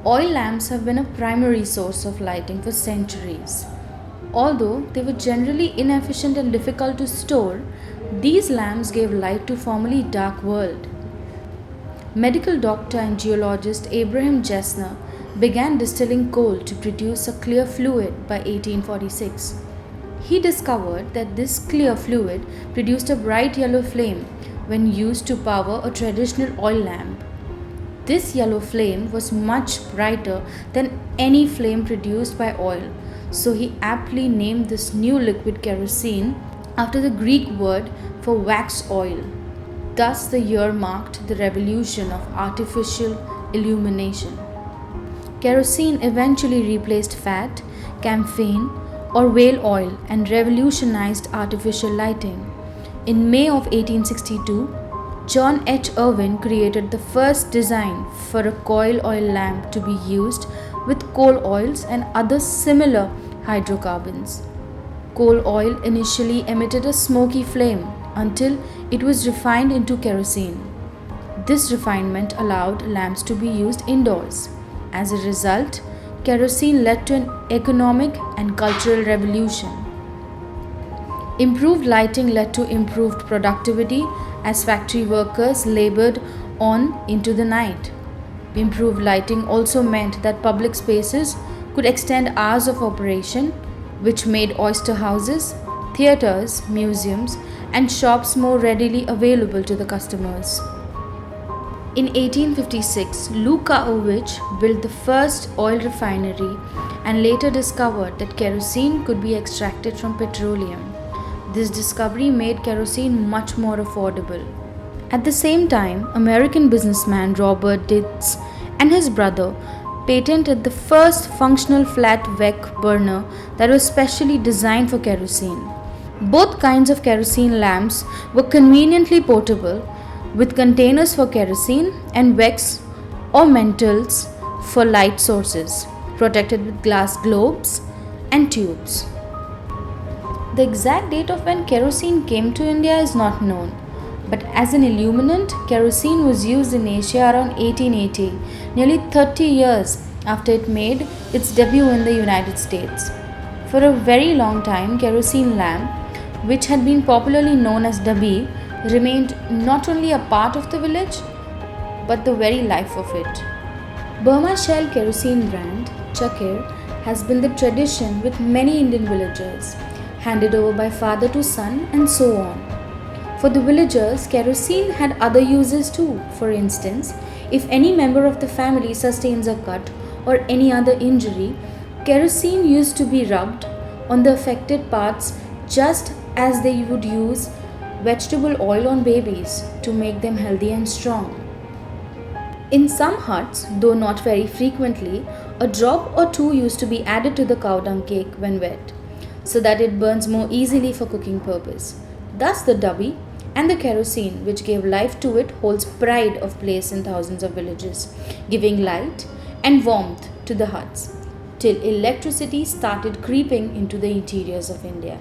Oil lamps have been a primary source of lighting for centuries. Although they were generally inefficient and difficult to store, these lamps gave light to formerly dark world. Medical doctor and geologist Abraham Gesner began distilling coal to produce a clear fluid by 1846. He discovered that this clear fluid produced a bright yellow flame when used to power a traditional oil lamp. This yellow flame was much brighter than any flame produced by oil, so he aptly named this new liquid kerosene after the Greek word for wax oil. Thus, the year marked the revolution of artificial illumination. Kerosene eventually replaced fat, camphene, or whale oil and revolutionized artificial lighting. In May of 1862, John H. Irwin created the first design for a coil oil lamp to be used with coal oils and other similar hydrocarbons. Coal oil initially emitted a smoky flame until it was refined into kerosene. This refinement allowed lamps to be used indoors. As a result, kerosene led to an economic and cultural revolution. Improved lighting led to improved productivity as factory workers labored on into the night. Improved lighting also meant that public spaces could extend hours of operation, which made oyster houses, theaters, museums, and shops more readily available to the customers. In 1856, Lukaovic built the first oil refinery and later discovered that kerosene could be extracted from petroleum. This discovery made kerosene much more affordable. At the same time, American businessman Robert Dietz and his brother patented the first functional flat wick burner that was specially designed for kerosene. Both kinds of kerosene lamps were conveniently portable, with containers for kerosene and wicks or mantles for light sources, protected with glass globes and tubes. The exact date of when kerosene came to India is not known, but as an illuminant, kerosene was used in Asia around 1880, nearly 30 years after it made its debut in the United States. For a very long time, kerosene lamp, which had been popularly known as dabbi, remained not only a part of the village, but the very life of it. Burma Shell kerosene brand, Chakir, has been the tradition with many Indian villagers, handed over by father to son and so on. For the villagers, kerosene had other uses too. For instance, if any member of the family sustains a cut or any other injury, kerosene used to be rubbed on the affected parts just as they would use vegetable oil on babies to make them healthy and strong. In some huts, though not very frequently, a drop or two used to be added to the cow dung cake when wet, so that it burns more easily for cooking purpose. Thus the dabbi and the kerosene which gave life to it holds pride of place in thousands of villages, giving light and warmth to the huts, till electricity started creeping into the interiors of India.